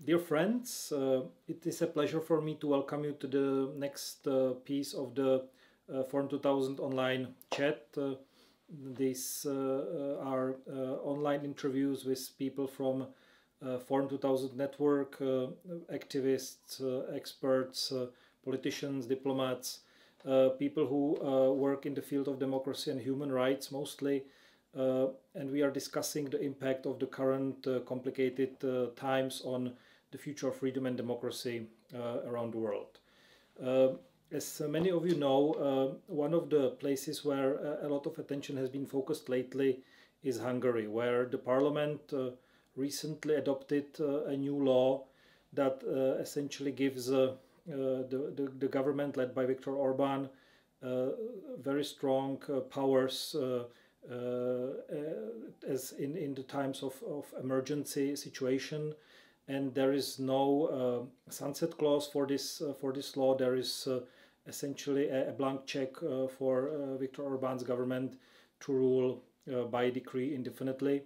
Dear friends, it is a pleasure for me to welcome you to the next piece of the Forum 2000 online chat. These are online interviews with people from Forum 2000 network, activists, experts, politicians, diplomats, people who work in the field of democracy and human rights mostly. And we are discussing the impact of the current complicated times on the future of freedom and democracy around the world. As many of you know, one of the places where a lot of attention has been focused lately is Hungary, where the parliament recently adopted a new law that essentially gives the government led by Viktor Orbán very strong powers as in the times of emergency situation, and there is no sunset clause for this law. There is essentially a blank check for Viktor Orbán's government to rule by decree indefinitely,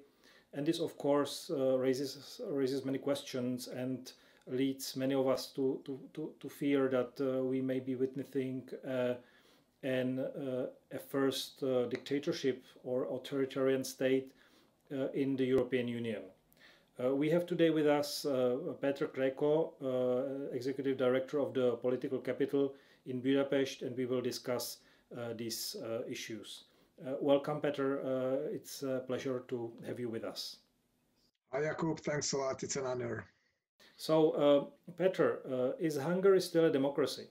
and this of course raises many questions and leads many of us to fear that we may be witnessing a first dictatorship or authoritarian state in the European Union. We have today with us Péter Krekó, Executive Director of the Political Capital in Budapest, and we will discuss these issues. Welcome, Péter. It's a pleasure to have you with us. Hi, Jakub. Thanks a lot. It's an honor. So, Péter, is Hungary still a democracy?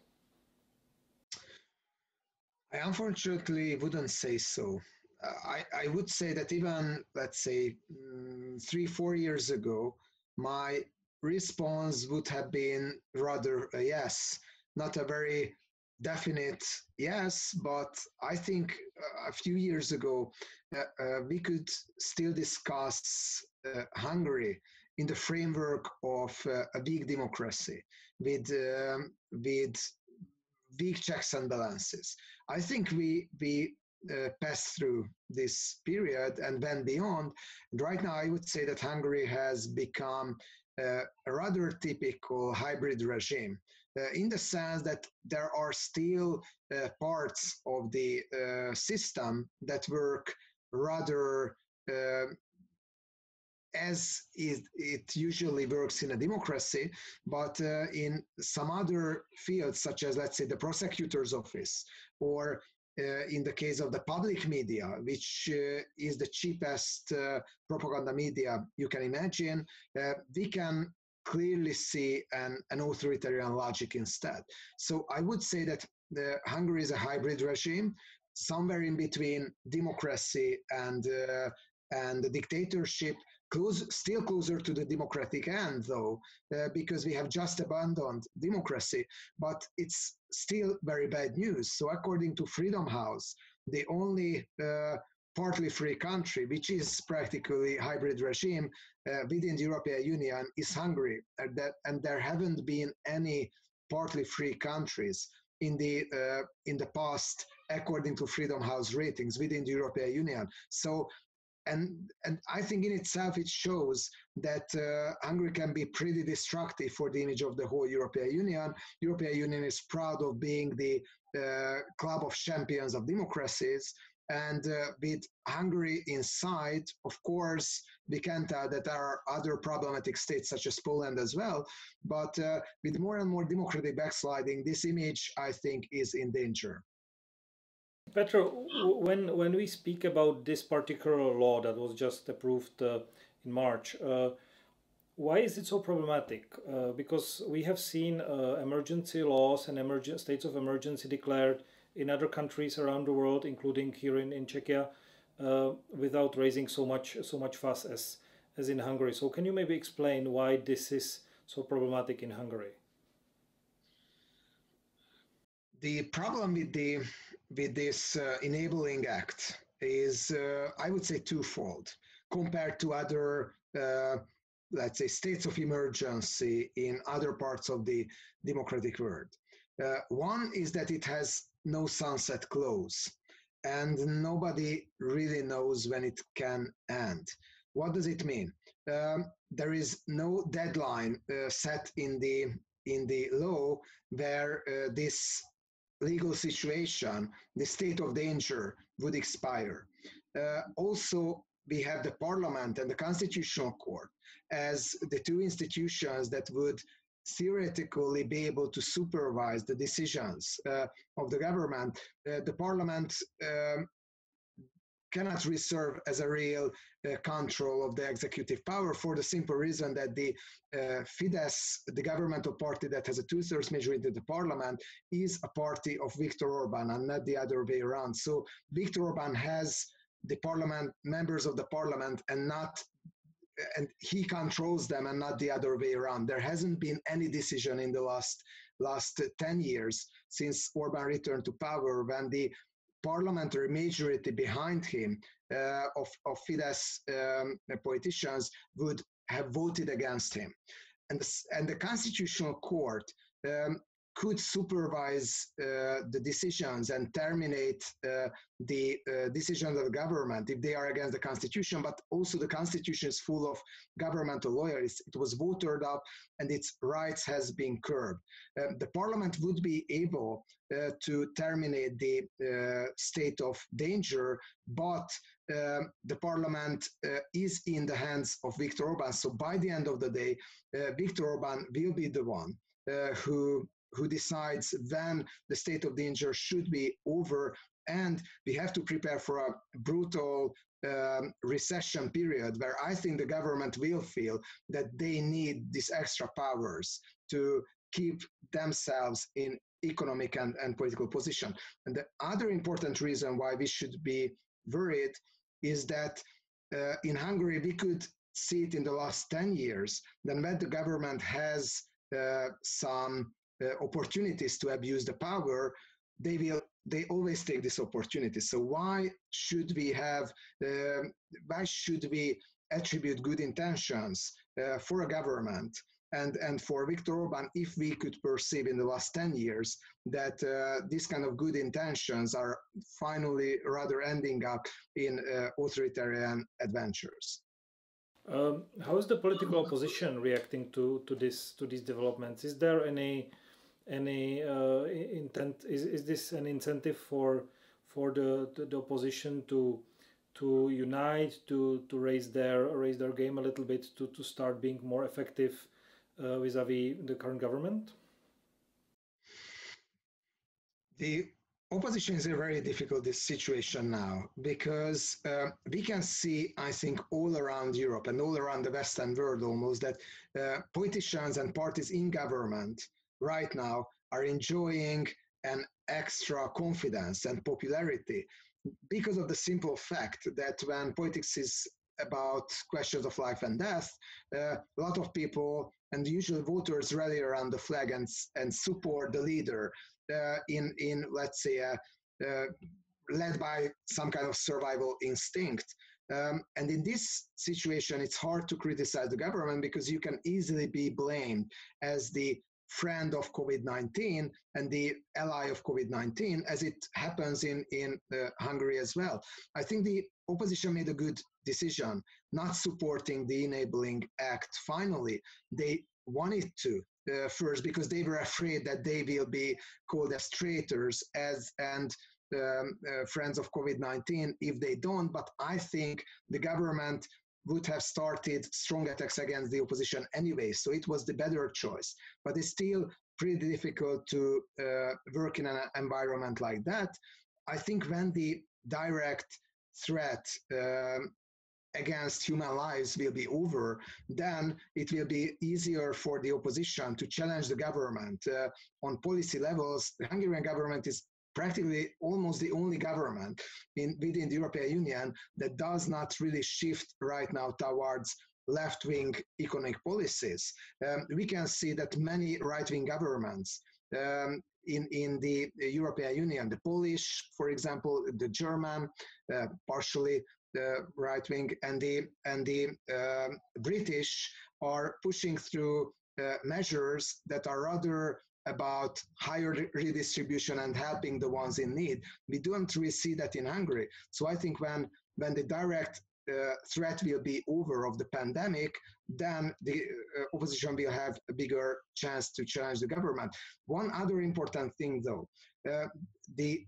I unfortunately wouldn't say so. I would say that even, let's say, 3-4 years ago, my response would have been rather a yes, not a very definite yes, but I think a few years ago, we could still discuss Hungary in the framework of a big democracy with weak checks and balances. I think we passed through this period and went beyond. And right now, I would say that Hungary has become a rather typical hybrid regime in the sense that there are still parts of the system that work rather as it usually works in a democracy, but in some other fields, such as, let's say, the prosecutor's office, or in the case of the public media, which is the cheapest propaganda media you can imagine, we can clearly see an authoritarian logic instead. So I would say that Hungary is a hybrid regime, somewhere in between democracy and the dictatorship, still closer to the democratic end, though, because we have just abandoned democracy, but it's still very bad news. So according to Freedom House, the only partly free country, which is practically hybrid regime within the European Union, is Hungary, and there haven't been any partly free countries in the past, according to Freedom House ratings within the European Union. So and I think in itself it shows that Hungary can be pretty destructive for the image of the whole European Union. European Union is proud of being the club of champions of democracies, and with Hungary inside, of course, we can tell that there are other problematic states such as Poland as well, but with more and more democratic backsliding, this image, I think, is in danger. Petra, when we speak about this particular law that was just approved in March, why is it so problematic? Because we have seen emergency laws and states of emergency declared in other countries around the world, including here in Czechia, without raising so much fuss as in Hungary. So can you maybe explain why this is so problematic in Hungary? The problem with this enabling act is, I would say, twofold compared to other, let's say, states of emergency in other parts of the democratic world. One is that it has no sunset clause, and nobody really knows when it can end. What does it mean? There is no deadline set in the law where this legal situation, the state of danger, would expire. Also, we have the parliament and the constitutional court as the two institutions that would theoretically be able to supervise the decisions of the government. The parliament cannot really serve as a real control of the executive power for the simple reason that the Fidesz, the governmental party that has a two-thirds majority in the parliament, is a party of Viktor Orbán and not the other way around. So Viktor Orbán has the parliament, members of the parliament, and he controls them and not the other way around. There hasn't been any decision in the last 10 years since Orbán returned to power when the parliamentary majority behind him of Fidesz politicians would have voted against him. And the Constitutional Court could supervise the decisions and terminate the decisions of the government if they are against the Constitution, but also the Constitution is full of governmental loyalists. It was voted up and its rights has been curbed. The parliament would be able to terminate the state of danger, but the parliament is in the hands of Viktor Orbán. So by the end of the day, Viktor Orbán will be the one who decides when the state of danger should be over, and we have to prepare for a brutal recession period where I think the government will feel that they need these extra powers to keep themselves in economic and political position. And the other important reason why we should be worried is that in Hungary, we could see it in the last 10 years, then when the government has some opportunities to abuse the power, they always take this opportunity. So why should we attribute good intentions for a government and for Viktor Orbán if we could perceive in the last 10 years that these kind of good intentions are finally rather ending up in authoritarian adventures? How is the political opposition reacting to these developments? Is there any intent? Is this an incentive for the opposition to unite, to raise their game a little bit, to start being more effective vis-a-vis the current government? The opposition is in a very difficult situation now because we can see, I think, all around Europe and all around the Western world almost that politicians and parties in government right now are enjoying an extra confidence and popularity because of the simple fact that when politics is about questions of life and death, a lot of people and usually voters rally around the flag and support the leader in let's say, led by some kind of survival instinct. And in this situation, it's hard to criticize the government because you can easily be blamed as the friend of COVID-19 and the ally of COVID-19, as it happens in Hungary as well. I think the opposition made a good decision not supporting the enabling act. Finally, they wanted to first because they were afraid that they will be called as traitors and friends of COVID-19 if they don't. But I think the government would have started strong attacks against the opposition anyway, so it was the better choice. But it's still pretty difficult to work in an environment like that. I think when the direct threat against human lives will be over, then it will be easier for the opposition to challenge the government on policy levels. The Hungarian government is practically almost the only government within the European Union that does not really shift right now towards left-wing economic policies. We can see that many right-wing governments in the European Union, the Polish, for example, the German, partially the right-wing, and the British are pushing through measures that are rather about higher redistribution and helping the ones in need. We don't really see that in Hungary. So I think when the direct threat will be over of the pandemic, then the opposition will have a bigger chance to challenge the government. One other important thing, though, the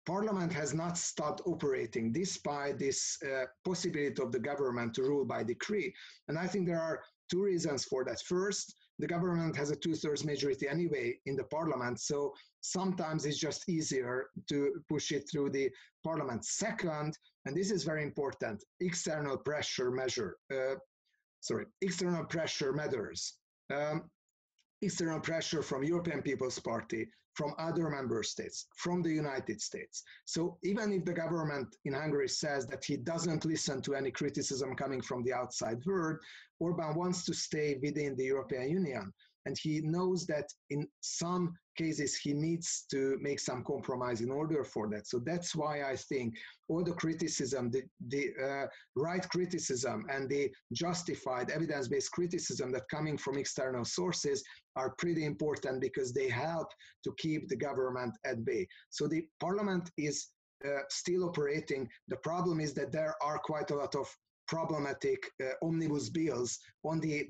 Parliament has not stopped operating despite this possibility of the government to rule by decree. And I think there are two reasons for that. First, the government has a 2/3 majority anyway in the parliament, so sometimes it's just easier to push it through the parliament. Second, and this is very important, external pressure matters. External pressure from European People's Party, from other member states, from the United States. So even if the government in Hungary says that he doesn't listen to any criticism coming from the outside world, Orbán wants to stay within the European Union. And he knows that in some cases he needs to make some compromise in order for that. So that's why I think all the criticism, the right criticism and the justified evidence-based criticism that coming from external sources are pretty important because they help to keep the government at bay. So the parliament is still operating. The problem is that there are quite a lot of problematic omnibus bills on the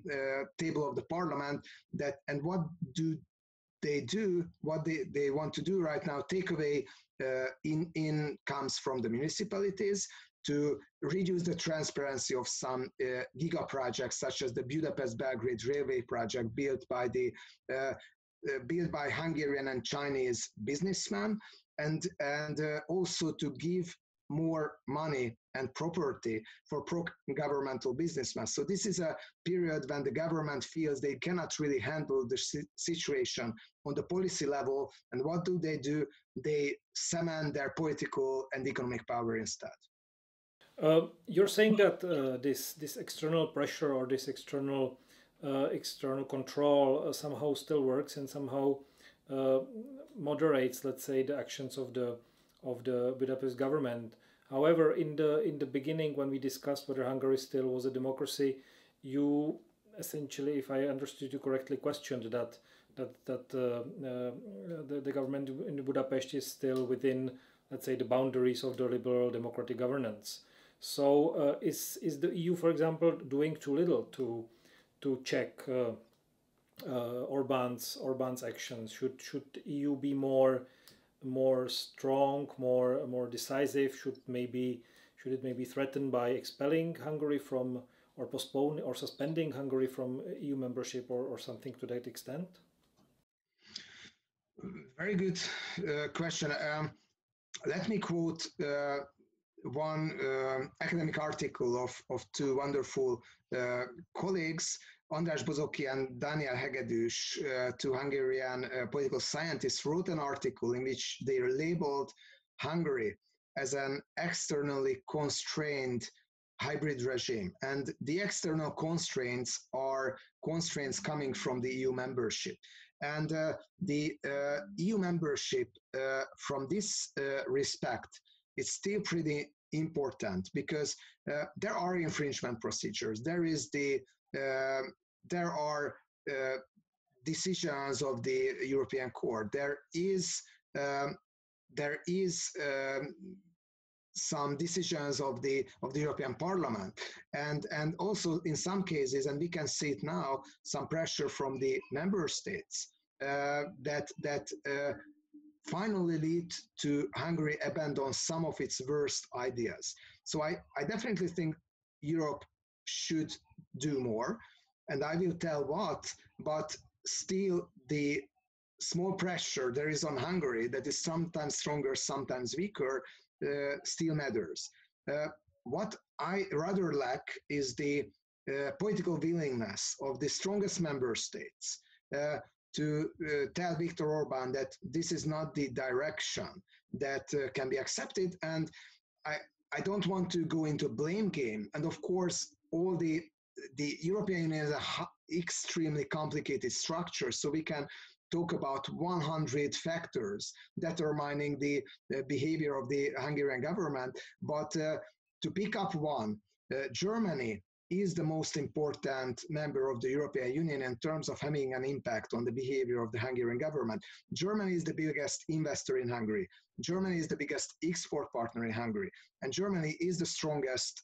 table of the parliament and what do? What they want to do right now, take away incomes from the municipalities to reduce the transparency of some giga projects, such as the Budapest-Belgrade railway project built by Hungarian and Chinese businessmen, and also to give more money and property for pro-governmental businessmen. So this is a period when the government feels they cannot really handle the situation on the policy level. And what do? They cement their political and economic power instead. You're saying that this external pressure or this external control somehow still works and somehow moderates, let's say, the actions of the Budapest government. However, in the beginning, when we discussed whether Hungary still was a democracy, you essentially, if I understood you correctly, questioned that the government in Budapest is still within, let's say, the boundaries of the liberal democratic governance. So, is the EU, for example, doing too little to check Orbán's actions? Should EU be more strong, more decisive? Should it maybe threaten by expelling Hungary from, or postpone or suspending Hungary from EU membership or something to that extent? Very good question. Let me quote one academic article of two wonderful colleagues, András Bozoki and Daniel Hegedűs, two Hungarian political scientists, wrote an article in which they labeled Hungary as an externally constrained hybrid regime. And the external constraints are constraints coming from the EU membership. And the EU membership, from this respect, is still pretty important because there are infringement procedures. There are decisions of the European Court. There is some decisions of the European Parliament, and also in some cases, and we can see it now, some pressure from the member states that finally lead to Hungary abandon some of its worst ideas. So I definitely think Europe should do more, and I will tell what, but still the small pressure there is on Hungary that is sometimes stronger, sometimes weaker, still matters. What I rather lack is the political willingness of the strongest member states to tell Viktor Orbán that this is not the direction that can be accepted. And I don't want to go into a blame game. And of course, all the European Union is an extremely complicated structure, so we can talk about 100 factors determining the behavior of the Hungarian government. But to pick up one, Germany is the most important member of the European Union in terms of having an impact on the behavior of the Hungarian government. Germany is the biggest investor in Hungary. Germany is the biggest export partner in Hungary. And Germany is the strongest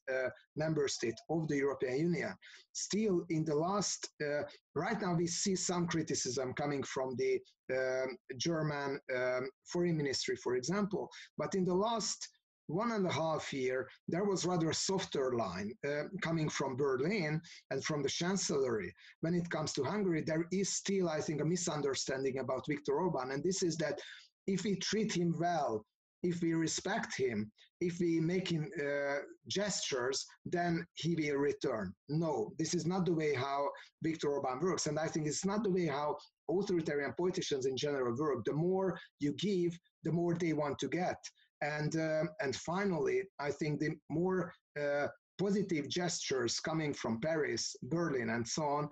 member state of the European Union. Still, in the last, right now we see some criticism coming from the German foreign ministry, for example, but in the last 1.5 years, there was rather a softer line coming from Berlin and from the chancellery. When it comes to Hungary, there is still, I think, a misunderstanding about Viktor Orbán, and this is that if we treat him well, if we respect him, if we make him gestures, then he will return. No, this is not the way how Viktor Orbán works, and I think it's not the way how authoritarian politicians in general work. The more you give, the more they want to get. And finally, I think the more positive gestures coming from Paris, Berlin, and so on,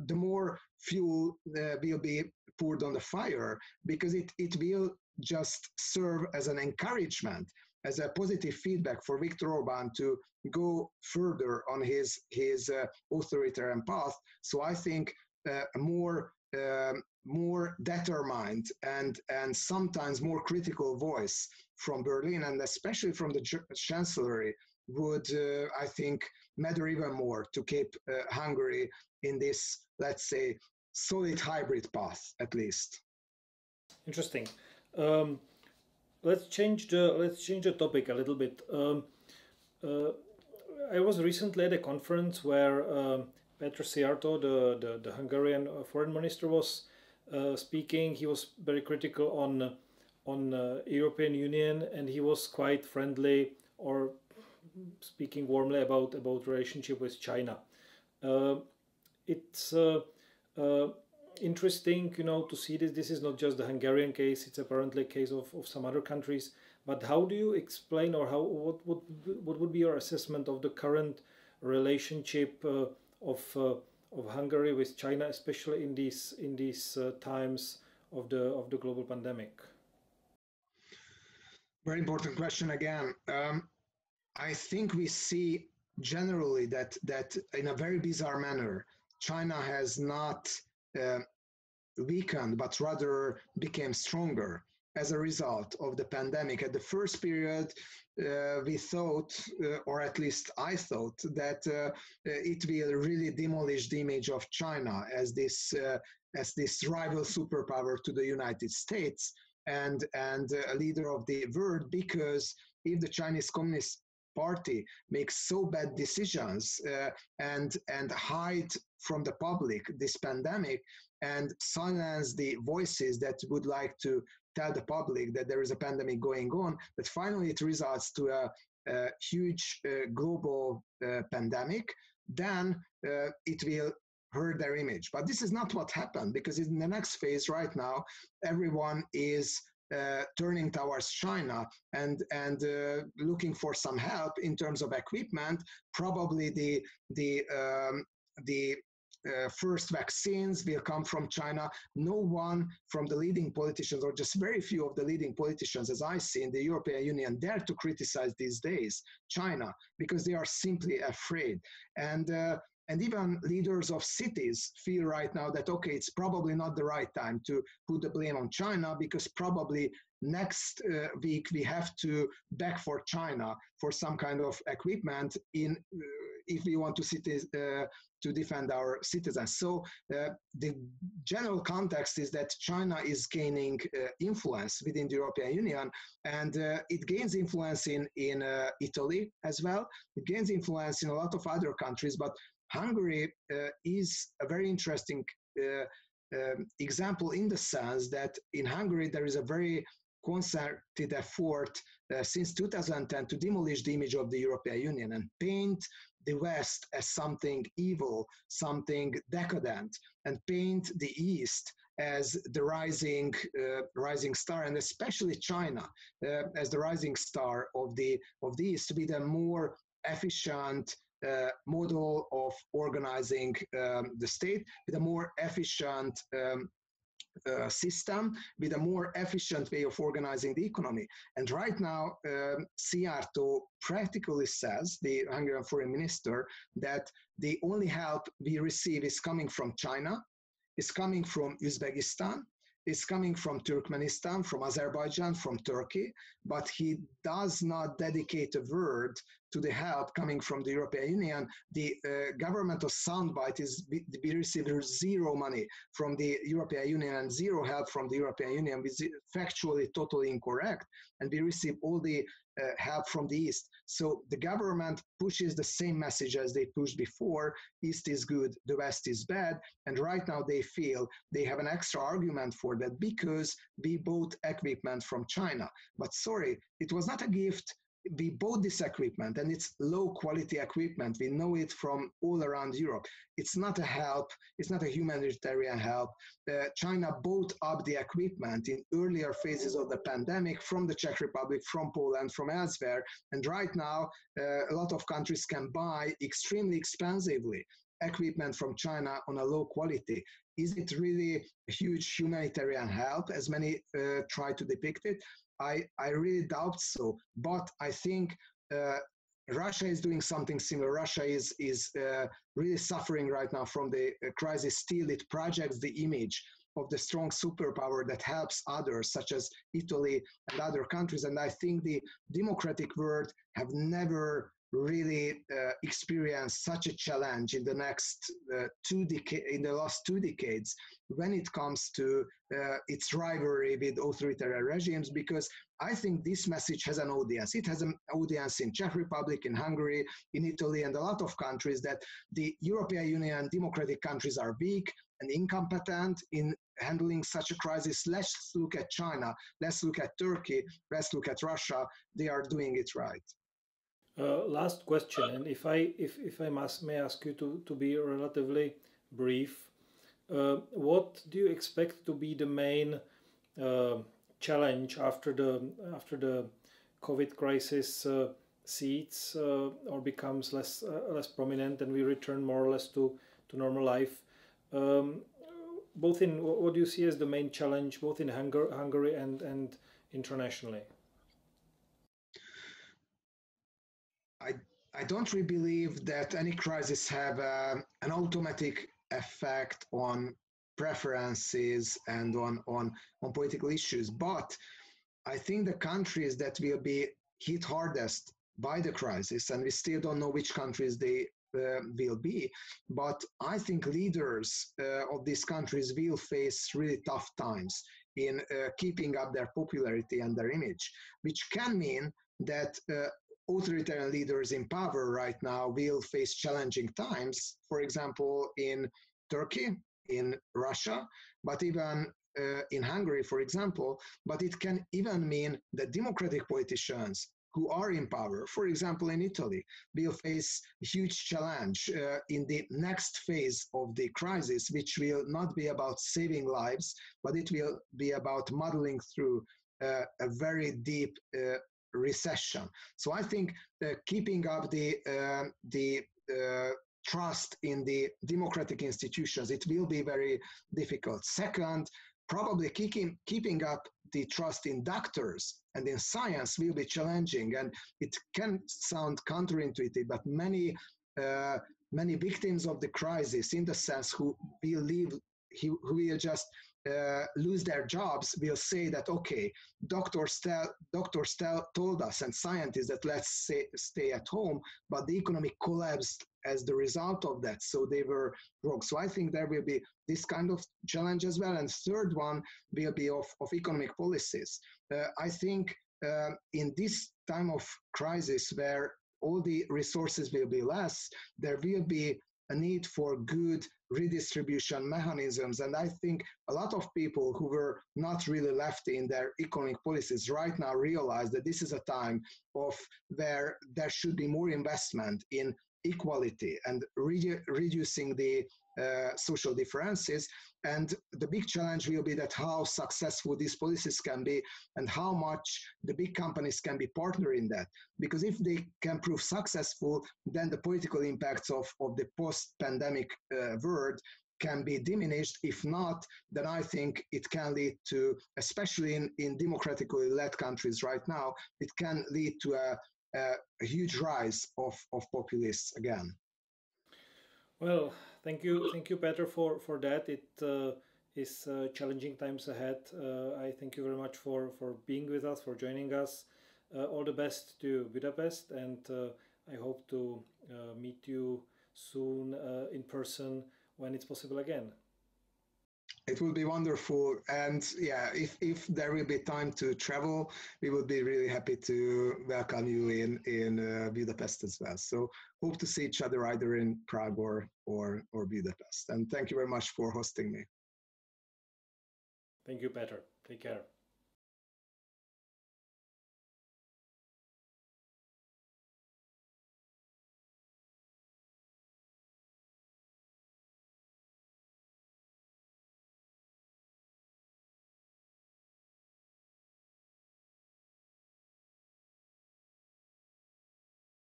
the more fuel will be poured on the fire, because it will just serve as an encouragement, as a positive feedback for Viktor Orbán to go further on his authoritarian path. So I think a more determined and sometimes more critical voice from Berlin, and especially from the chancellery, would, I think, matter even more to keep Hungary in this, let's say, solid hybrid path, at least. Interesting. Let's change the topic a little bit. I was recently at a conference where Péter Krekó, the Hungarian foreign minister, was speaking. He was very critical on European Union, and he was quite friendly, or speaking warmly about relationship with China. It's interesting, to see this. This is not just the Hungarian case; it's apparently a case of some other countries. But how do you explain, or what would be your assessment of the current relationship of Hungary with China, especially in these times of the global pandemic? Very important question again. I think we see generally that in a very bizarre manner, China has not weakened, but rather became stronger as a result of the pandemic. At the first period, we thought, or at least I thought, that it will really demolish the image of China as this rival superpower to the United States and a leader of the world, because if the Chinese Communist Party makes so bad decisions and hide from the public this pandemic and silence the voices that would like to tell the public that there is a pandemic going on, that finally it results to a huge global pandemic, then it will hurt their image. But this is not what happened, because in the next phase right now, everyone is turning towards China and looking for some help in terms of equipment. Probably the first vaccines will come from China. No one from the leading politicians, or just very few of the leading politicians, as I see in the European Union, dare to criticize these days China, because they are simply afraid. And even leaders of cities feel right now that, okay, it's probably not the right time to put the blame on China, because probably next week we have to beg for China for some kind of equipment if we want to defend our citizens. So the general context is that China is gaining influence within the European Union, and it gains influence in Italy as well. It gains influence in a lot of other countries, but Hungary is a very interesting example, in the sense that in Hungary there is a very concerted effort since 2010 to demolish the image of the European Union and paint the West as something evil, something decadent, and paint the East as the rising star, and especially China as the rising star of the East, to be the more efficient model of organizing the state, with a more efficient system with a more efficient way of organizing the economy. And right now, Szijjártó practically says, the Hungarian foreign minister, that the only help we receive is coming from China, is coming from Uzbekistan, is coming from Turkmenistan, from Azerbaijan, from Turkey, but he does not dedicate a word to the help coming from the European Union. The governmental soundbite is we receive zero money from the European Union and zero help from the European Union, which is factually totally incorrect. And we receive all the help from the East. So the government pushes the same message as they pushed before: East is good, the West is bad. And right now they feel they have an extra argument for that because we bought equipment from China. But sorry, it was not a gift. We bought this equipment and it's low quality equipment. We know it from all around Europe. It's not a help. It's not a humanitarian help. China bought up the equipment in earlier phases of the pandemic from the Czech Republic, from Poland, from elsewhere. And right now, a lot of countries can buy extremely expensively equipment from China on a low quality. Is it really a huge humanitarian help, as many try to depict it? I really doubt so, but I think Russia is doing something similar. Russia is really suffering right now from the crisis. Still, it projects the image of the strong superpower that helps others, such as Italy and other countries. And I think the democratic world have never really experienced such a challenge in the next in the last 2 decades when it comes to its rivalry with authoritarian regimes, because I think this message has an audience. It has an audience in Czech Republic, in Hungary, in Italy, and a lot of countries, that the European Union democratic countries are weak and incompetent in handling such a crisis. Let's look at China, let's look at Turkey, let's look at Russia. They are doing it right. Last question, and if I may ask you to be relatively brief, what do you expect to be the main challenge after the COVID crisis cedes or becomes less prominent, and we return more or less to normal life? Both in what do you see as the main challenge, both in Hungary and internationally? I don't really believe that any crisis have an automatic effect on preferences and on political issues. But I think the countries that will be hit hardest by the crisis, and we still don't know which countries they will be, but I think leaders of these countries will face really tough times in keeping up their popularity and their image, which can mean that authoritarian leaders in power right now will face challenging times, for example, in Turkey, in Russia, but even in Hungary, for example. But it can even mean that democratic politicians who are in power, for example, in Italy, will face a huge challenge in the next phase of the crisis, which will not be about saving lives, but it will be about muddling through a very deep recession. So I think keeping up the trust in the democratic institutions, it will be very difficult. Second, probably keeping up the trust in doctors and in science will be challenging. And it can sound counterintuitive, but many victims of the crisis, in the sense who will just lose their jobs, will say that, okay, doctors told us and scientists that let's stay at home, but the economy collapsed as the result of that, so they were wrong. So I think there will be this kind of challenge as well. And third one will be of economic policies. I think in this time of crisis, where all the resources will be less, there will be a need for good redistribution mechanisms. And I think a lot of people who were not really lefty in their economic policies right now realize that this is a time of where there should be more investment in equality and reducing the social differences. And the big challenge will be that how successful these policies can be and how much the big companies can be partner in that. Because if they can prove successful, then the political impacts of the post-pandemic world can be diminished. If not, then I think it can lead to, especially in democratically led countries right now, it can lead to a huge rise of populists again. Well, thank you, Peter, for that. It is challenging times ahead. I thank you very much for being with us, for joining us. All the best to Budapest, and I hope to meet you soon in person when it's possible again. It would be wonderful, and yeah, if there will be time to travel, we would be really happy to welcome you in Budapest as well. So hope to see each other either in Prague or Budapest. And thank you very much for hosting me. Thank you, Peter. Take care.